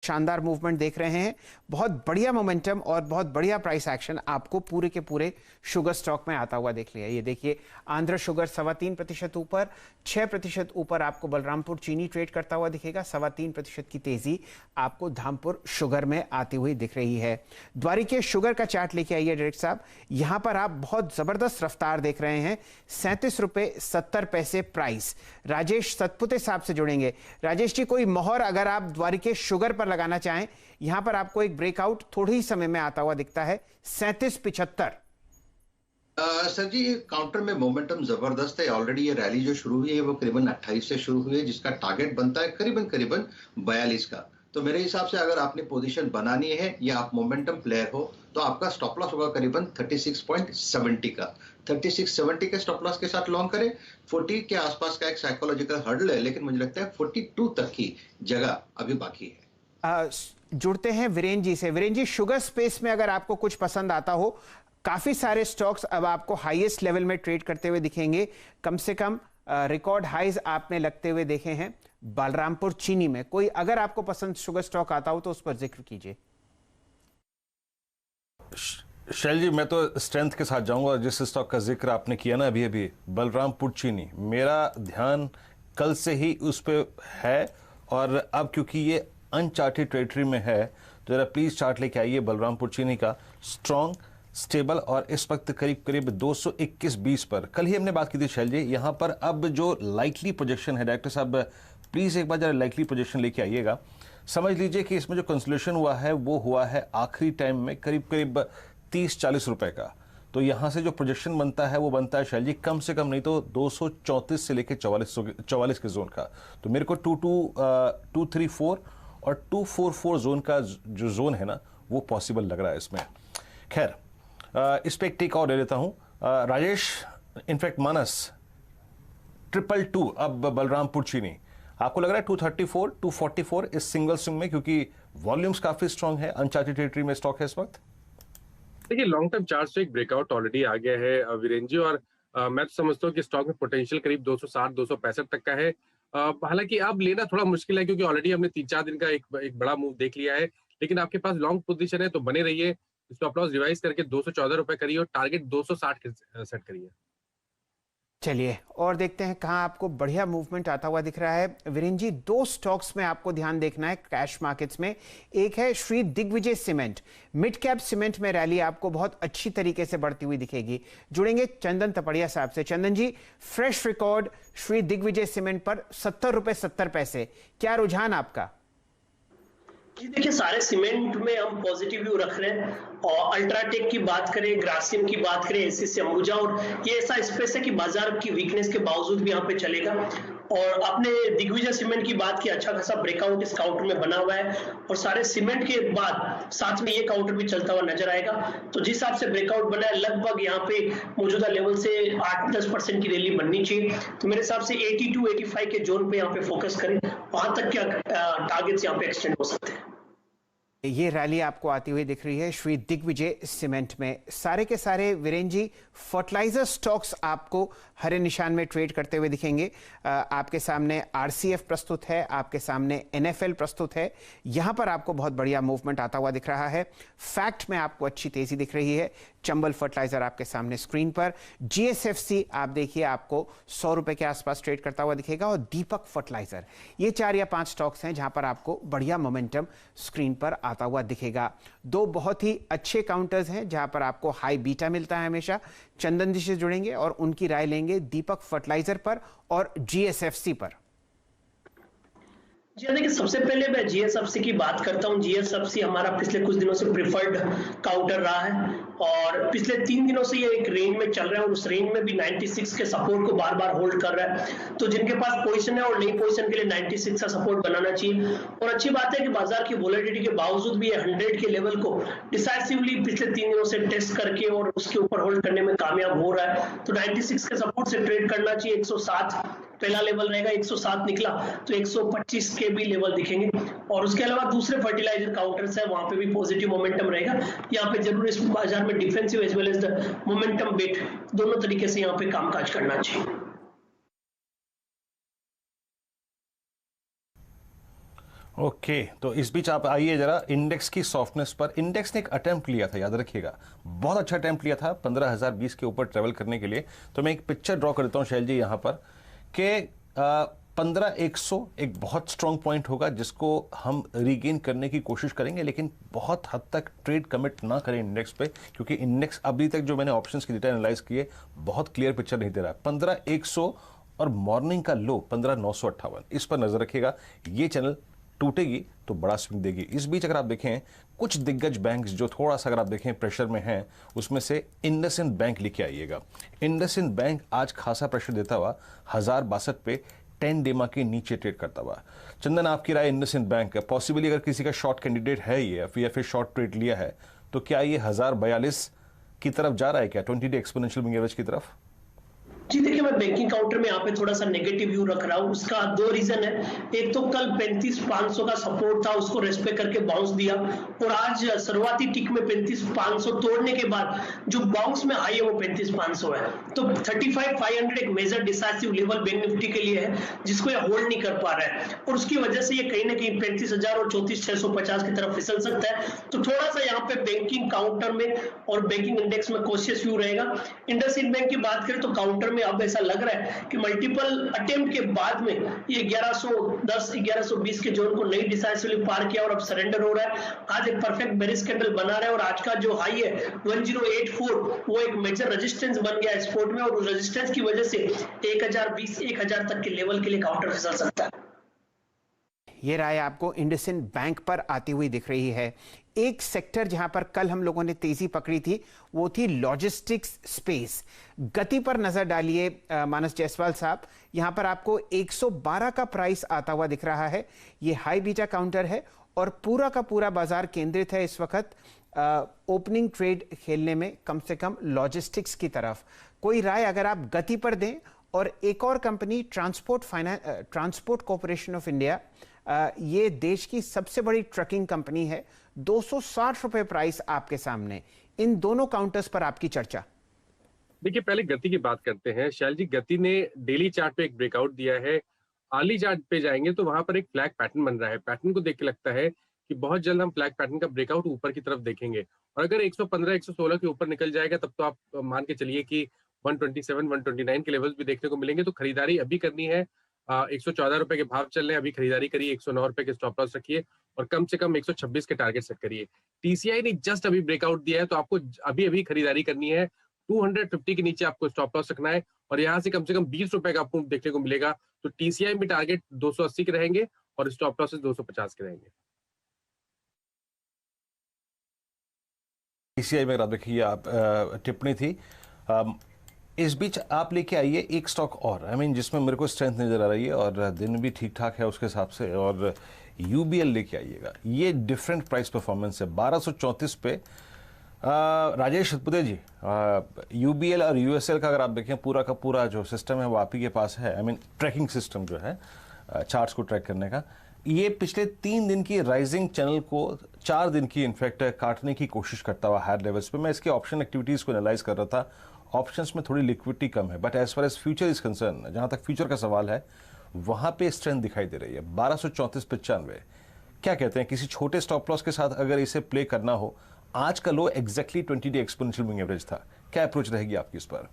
शानदार मूवमेंट देख रहे हैं, बहुत बढ़िया मोमेंटम और बहुत बढ़िया प्राइस एक्शन आपको पूरे के पूरे शुगर स्टॉक में आता हुआ देख लिया। ये देखिए, आंध्र शुगर 3.25% ऊपर, 6% ऊपर आपको बलरामपुर चीनी ट्रेड करता हुआ दिखेगा। 3.25% की तेजी आपको धामपुर शुगर में आती हुई दिख रही है। द्वारिके शुगर का चार्ट लेके आइए डायरेक्टर साहब। यहां पर आप बहुत जबरदस्त रफ्तार देख रहे हैं, 37.70 प्राइस। राजेश सतपुते साहब से जुड़ेंगे। राजेश जी, कोई मोहर अगर आप द्वारिके शुगर पर लगाना चाहें, यहां पर आपको एक ब्रेकआउट थोड़े ही समय में आता हुआ दिखता है, 37.75। सर जी, काउंटर में मोमेंटम जबरदस्त है। ऑलरेडी ये रैली जो शुरू हुई है वो करीबन 28 से शुरू हुई है, जिसका टारगेट बनता है करीबन 42 का। तो मेरे हिसाब से अगर आपने पोजीशन बनानी है या आप मोमेंटम प्लेयर हो तो आपका स्टॉप लॉस होगा करीबन 36.70 का। 36.70 के स्टॉप लॉस के साथ लॉन्ग करें। 40 के आसपास का एक साइकोलॉजिकल हर्डल है, लेकिन मुझे लगता है 42 तक की जगह अभी बाकी है। जुड़ते हैं वीरेन जी से। वीरेन जी, शुगर स्पेस में अगर आपको कुछ पसंद आता हो, काफी सारे स्टॉक्स अब आपको हाईएस्ट लेवल में ट्रेड करते हुए दिखेंगे। कम से कम रिकॉर्ड हाइज आपने लगते हुए देखे हैं बलरामपुर चीनी में। कोई अगर आपको पसंद शुगर स्टॉक आता हो तो उस पर जिक्र कीजिए। शैल जी, मैं तो स्ट्रेंथ के साथ जाऊंगा। जिस स्टॉक का जिक्र आपने किया ना अभी अभी, बलरामपुर चीनी, मेरा ध्यान कल से ही उस पर है। और अब क्योंकि ये अनचार्टेड टेरिटरी में है, तो जरा प्लीज चार्ट लेके आइए बलरामपुर चीनी का। स्ट्रॉन्ग, स्टेबल और इस वक्त करीब करीब 221.20 पर। कल ही हमने बात की थी शैल जी, यहाँ पर अब जो लाइकली प्रोजेक्शन है, डायरेक्टर साहब प्लीज एक बार जरा लाइकली प्रोजेक्शन लेके आइएगा। समझ लीजिए कि इसमें जो कंसोलेशन हुआ है वो हुआ है आखिरी टाइम में करीब करीब 30-40 रुपए का। तो यहाँ से जो प्रोजेक्शन बनता है वो बनता है शैल जी कम से कम नहीं तो 234 से लेकर 44 के जोन का। तो मेरे को 234 और 244 जोन का जो जोन है ना वो पॉसिबल लग रहा है इसमें। खैर, इस पे एक टेक और ले लेता हूं। राजेश, इनफैक्ट मानस 222 अब बलरामपुर चीनी, आपको लग रहा है 234 244 इस सिंगल स्विंग में, क्योंकि वॉल्यूम्स काफी स्ट्रांग है, अनचार्टेड टेरिटरी में स्टॉक है इस वक्त। देखिए, लॉन्ग टर्म चार्ट से एक ब्रेकआउट ऑलरेडी आ गया है वीरेन जी, और मैं तो समझता हूँ कि स्टॉक में पोटेंशियल करीब 260-265 तक का है। हालांकि अब लेना थोड़ा मुश्किल है क्योंकि ऑलरेडी हमने 3-4 दिन का एक बड़ा मूव देख लिया है। लेकिन आपके पास लॉन्ग पोजीशन है तो बने रहिए। स्टॉप लॉस रिवाइज करके 214 रुपए करिए और टारगेट 260 सेट करिए। चलिए और देखते हैं कहां आपको बढ़िया मूवमेंट आता हुआ दिख रहा है। वीरेन जी, दो स्टॉक्स में आपको ध्यान देखना है कैश मार्केट्स में। एक है Shri Digvijay cement. Mid cap cement में रैली आपको बहुत अच्छी तरीके से बढ़ती हुई दिखेगी। जुड़ेंगे चंदन तपड़िया साहब से। Chandan ji, fresh record Shri Digvijay cement पर 70.70 रुपए। क्या रुझान आपका? जी देखिए, सारे सीमेंट में हम पॉजिटिव व्यू रख रहे हैं। और अल्ट्राटेक की बात करें, ग्रासिम की बात करें, एसीसी अंबुजा, और ये ऐसा स्पेस है कि बाजार की वीकनेस के बावजूद भी यहाँ पे चलेगा। और आपने दिग्विजय सीमेंट की बात की, अच्छा खासा ब्रेकआउट इस काउंटर में बना हुआ है और सारे सीमेंट के बाद साथ में ये काउंटर भी चलता हुआ नजर आएगा। तो जिस हिसाब से ब्रेकआउट बना है, लगभग यहाँ पे मौजूदा लेवल से 8-10% की रैली बननी चाहिए। तो मेरे हिसाब से 82-85 के जोन पे यहाँ पे फोकस करें, वहां तक क्या टारगेट्स यहाँ पे एक्सटेंड हो सकते हैं। ये रैली आपको आती हुई दिख रही है श्री दिग्विजय सीमेंट में। सारे के सारे वीरेन जी फर्टिलाइजर स्टॉक्स आपको हरे निशान में ट्रेड करते हुए दिखेंगे। आपके सामने आरसीएफ प्रस्तुत है, आपके सामने एनएफएल प्रस्तुत है। यहां पर आपको बहुत बढ़िया मूवमेंट आता हुआ दिख रहा है। फैक्ट में आपको अच्छी तेजी दिख रही है। चंबल फर्टिलाइजर आपके सामने स्क्रीन पर। जीएसएफसी आप देखिए आपको 100 रुपए के आसपास ट्रेड करता हुआ दिखेगा। और दीपक फर्टिलाइजर, ये 4 या 5 स्टॉक्स हैं जहां पर आपको बढ़िया मोमेंटम स्क्रीन पर आता हुआ दिखेगा। दो बहुत ही अच्छे काउंटर्स हैं जहां पर आपको हाई बीटा मिलता है हमेशा। चंदन जी से जुड़ेंगे और उनकी राय लेंगे दीपक फर्टिलाइजर पर और जीएसएफसी पर। जी देखिए, सबसे पहले मैं जीएसएफसी की बात करता हूं। जीएसएफसी हमारा पिछले कुछ दिनों से प्रिफर्ड काउंटर रहा है और पिछले 3 दिनों से ये एक रेंज में चल रहा है और उस रेंज में भी 96 के सपोर्ट को बार बार होल्ड कर रहा है। तो जिनके पास पोजीशन है और नई पोजीशन के लिए 96 का सपोर्ट बनाना चाहिए। और अच्छी बात है कि बाजार की वोलेटिलिटी के बावजूद भी ये 100 के लेवल को डिसाइसिवली पिछले 3 दिनों से टेस्ट करके और उसके ऊपर होल्ड करने में कामयाब हो रहा है। तो 96 के सपोर्ट से ट्रेड करना चाहिए। 107 पहला लेवल रहेगा, 107 निकला तो 125 के भी लेवल दिखेंगे। और उसके अलावा दूसरे फर्टिलाइजर काउंटर्स है, वहां पे भी पॉजिटिव मोमेंटम रहेगा। यहाँ पे जरूर इस बाजार में defensive as well as the momentum bet दोनों तरीके से यहाँ पे कामकाज करना चाहिए। ओके तो इस बीच आप आइए जरा इंडेक्स की सॉफ्टनेस पर। इंडेक्स ने एक अटेम्प्ट लिया था, याद रखिएगा, बहुत अच्छा अटेम्प्ट लिया था 15,020 के ऊपर ट्रेवल करने के लिए। तो मैं एक पिक्चर ड्रॉ कर देता हूं शैल जी यहां पर कि 15,100 एक बहुत स्ट्रांग पॉइंट होगा जिसको हम रीगेन करने की कोशिश करेंगे, लेकिन बहुत हद तक ट्रेड कमिट ना करें इंडेक्स पे, क्योंकि इंडेक्स अभी तक जो मैंने ऑप्शंस की डेटा एनालाइज किए बहुत क्लियर पिक्चर नहीं दे रहा है। 15,100 और मॉर्निंग का लो 15,958, इस पर नजर रखिएगा। ये चैनल टूटेगी तो बड़ा स्विंग देगी। इस बीच अगर आप देखें कुछ दिग्गज बैंक्स जो थोड़ा सा अगर आप देखें प्रेशर में हैं, उसमें से इंडसइंड बैंक लेके आइएगा। इंडसइंड बैंक आज खासा प्रेशर देता हुआ 1062 पे 10 डेमा के नीचे ट्रेड करता हुआ। चंदन, आपकी राय इंडसइंड बैंक पॉसिबली अगर किसी का शॉर्ट कैंडिडेट है ये या फिर शॉर्ट ट्रेड लिया है तो क्या ये 1042 की तरफ जा रहा है क्या, 20 डे एक्सपोनेंशियल मूविंग एवरेज की तरफ? जी देखिए, मैं बैंकिंग काउंटर में यहाँ पे थोड़ा सा नेगेटिव व्यू रख रहा हूँ। उसका दो रीजन है। एक तो कल 35,500 का सपोर्ट था, उसको रेस्पेक्ट करके बाउंस दिया, और आज शुरुआती टिक में 35,500 तोड़ने के बाद जो बाउंस में आई है वो 35,500 है। तो 35,500 एक major decisive level bank Nifty के लिए है जिसको ये होल्ड नहीं कर पा रहा है, और उसकी वजह से ये कहीं ना कहीं 35,000 और 34,650 की तरफ फिसल सकता है। तो थोड़ा सा यहाँ पे बैंकिंग काउंटर में और बैंकिंग इंडेक्स में कॉशियस व्यू रहेगा। इंडसइंड बैंक की बात करें तो काउंटर में अब ऐसा लग रहा है कि मल्टीपल अटेम्प्ट के बाद में ये 1110 1120 के जोन को नई डिसाइसिवली पार किया और अब सरेंडर हो रहा है। आज एक परफेक्ट बेरिश कैंडल बना रहा है और आज का जो हाई है 1084 वो एक मेजर रेजिस्टेंस बन गया है स्पॉट में, और उस रेजिस्टेंस की वजह से 1020 1000 तक के लेवल के लिए काउंटर फिसल सकता है। ये राय आपको इंडसइंड बैंक पर आती हुई दिख रही है। एक सेक्टर जहां पर कल हम लोगों ने तेजी पकड़ी थी वो थी लॉजिस्टिक्स स्पेस। गति पर नजर डालिए मानस जायसवाल साहब, यहां पर आपको 112 का प्राइस आता हुआ दिख रहा है। ये हाई बीटा काउंटर है और पूरा का पूरा बाजार केंद्रित है इस वक्त ओपनिंग ट्रेड खेलने में कम से कम लॉजिस्टिक्स की तरफ। कोई राय अगर आप गति पर दें? और एक और company transport corporation of India, ये देश की सबसे बड़ी ट्रकिंग कंपनी है, 260 रुपए प्राइस आपके सामने। इन दोनों काउंटर्स पर आपकी चर्चा। देखिए, पहले गति की बात करते हैं। शैल जी, गति ने डेली चार्ट पे एक ब्रेकआउट दिया है। आर्ली चार्ट पे जाएंगे तो वहां पर एक फ्लैग पैटर्न बन रहा है। पैटर्न को देख के लगता है कि बहुत जल्द हम फ्लैग पैटर्न का ब्रेकआउट ऊपर की तरफ देखेंगे, और अगर 115 116 के ऊपर निकल जाएगा तब तो आप मान के चलिए कि 127 129 के लेवल्स भी देखने को मिलेंगे। तो खरीदारी अभी करनी है। 114 रुपए के भाव चल रहे हैं, अभी खरीदारी करिए, 109 रुपए के स्टॉप लॉस रखिए और कम से कम 126 के टारगेट सेट करिए। टीसीआई ने जस्ट अभी ब्रेकआउट दिया है तो आपको अभी अभी खरीदारी करनी है। 250 के नीचे आपको स्टॉप लॉस रखना है और यहाँ से कम 20 रुपए का आपको देखने को मिलेगा। तो टीसीआई में टारगेट 280 के रहेंगे और स्टॉप लॉसेस 250 के रहेंगे। टीसीआई में देखिए आप टिप्पणी थी। इस बीच आप लेके आइए एक स्टॉक और, जिसमें मेरे को स्ट्रेंथ नजर आ रही है और दिन भी ठीक ठाक है उसके हिसाब से, और यूबीएल लेके आइएगा। ये डिफरेंट प्राइस परफॉर्मेंस है 1234 पे। राजेश सतपुते जी, यूबीएल और यूएसएल का अगर आप देखें पूरा का पूरा जो सिस्टम है वो आप ही के पास है। ट्रैकिंग सिस्टम जो है चार्ट्स को ट्रैक करने का, ये पिछले 3 दिन की राइजिंग चैनल को 4 दिन की इनफैक्ट काटने की कोशिश करता हुआ हायर लेवल्स पे। मैं इसके ऑप्शन एक्टिविटीज को एनालाइज कर रहा था। ऑप्शंस में थोड़ी लिक्विडिटी कम है, but as far as future is concern, जहां तक फ्यूचर का सवाल है वहां पे स्ट्रेंथ दिखाई दे रही है। 1234.95 क्या कहते हैं, किसी छोटे स्टॉप लॉस के साथ अगर इसे प्ले करना हो, आज का low exactly 20 day exponential moving average था, क्या अप्रोच रहेगी आपकी इस पर?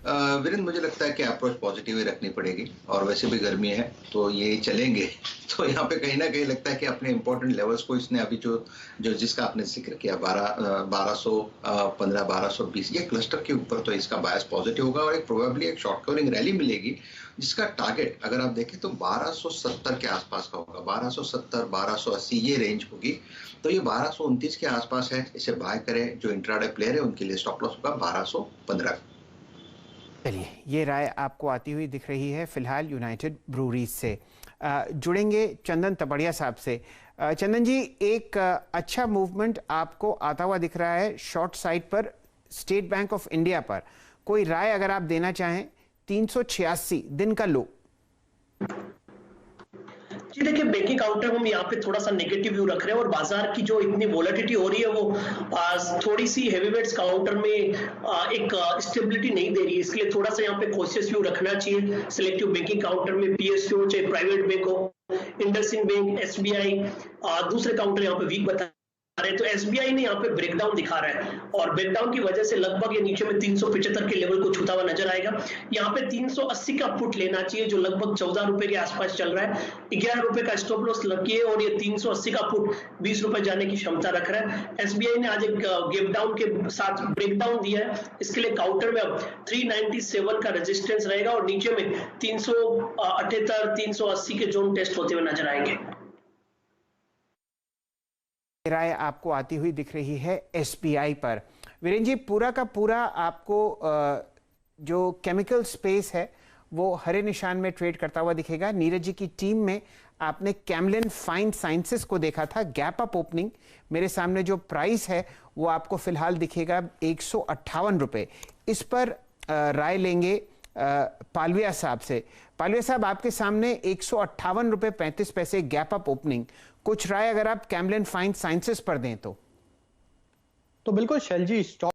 वीरेंद्र, मुझे लगता है कि अप्रोच पॉजिटिव ही रखनी पड़ेगी, और वैसे भी गर्मी है तो ये चलेंगे। तो यहाँ पे कहीं ना कहीं लगता है कि अपने इंपॉर्टेंट लेवल्स को इसने अभी जो जिसका आपने जिक्र किया 1215 1220 ये क्लस्टर के ऊपर, तो इसका बायस पॉजिटिव होगा और एक प्रोबेबली एक शॉर्ट कवरिंग रैली मिलेगी जिसका टारगेट अगर आप देखें तो 1270 के आसपास का होगा। 1270 1280 ये रेंज होगी। तो ये 1229 के आसपास है, इसे बाय करें। जो इंट्राडे प्लेयर है उनके लिए स्टॉप लॉस होगा 1215। चलिए, ये राय आपको आती हुई दिख रही है फिलहाल यूनाइटेड ब्रूरीज से। जुड़ेंगे चंदन तपड़िया साहब से। चंदन जी, एक अच्छा मूवमेंट आपको आता हुआ दिख रहा है शॉर्ट साइड पर स्टेट बैंक ऑफ इंडिया पर। कोई राय अगर आप देना चाहें? 386 दिन का लो। जी देखिए, बैंकिंग काउंटर में हम यहाँ पे थोड़ा सा नेगेटिव व्यू रख रहे हैं और बाजार की जो इतनी वोलेटिलिटी हो रही है वो थोड़ी सी हेवीवेट्स काउंटर में एक स्टेबिलिटी नहीं दे रही है, इसलिए थोड़ा सा यहाँ पे कॉशियस व्यू रखना चाहिए। सिलेक्टिव बैंकिंग काउंटर में पीएसयू चाहे प्राइवेट बैंक हो, इंडसइंड बैंक, एसबीआई, दूसरे काउंटर यहाँ पे वीक बता रहे हैं। तो एसबीआई ने यहाँ पे ब्रेकडाउन दिखा रहा है और ब्रेकडाउन की वजह से लगभग ये नीचे में 375 के लेवल को छूता हुआ नजर आएगा। यहाँ पे 380 का पुट लेना चाहिए जो लगभग 14 रुपए के आसपास चल रहा है। 11 रुपए का स्टॉप लॉस लगी है और ये 380 का पुट 20 रुपए जाने की क्षमता रख रहा है। एसबीआई ने आज एक गैप डाउन के साथ ब्रेकडाउन दिया है, इसके लिए काउंटर में अब 397 का रेजिस्टेंस रहेगा और नीचे में 378 380 के जोन टेस्ट होते हुए नजर आएंगे। राय आपको आती हुई दिख रही है एसबीआई पर। वीरेंद्र जी, पूरा का पूरा आपको जो केमिकल स्पेस है वो हरे निशान में ट्रेड करता हुआ दिखेगा। नीरज जी की टीम में आपने कैमलिन फाइन साइंसेस को देखा था, गैप अप ओपनिंग। मेरे सामने जो प्राइस है वो आपको फिलहाल दिखेगा 158 रुपए। इस पर राय लेंगे पालविया साहब से। पालविया साहब, आपके सामने 158 रुपए 35 पैसे गैप अप ओपनिंग। कुछ राय अगर आप कैमलिन फाइन साइंसेस पर दें तो बिल्कुल शैल जी, स्टॉक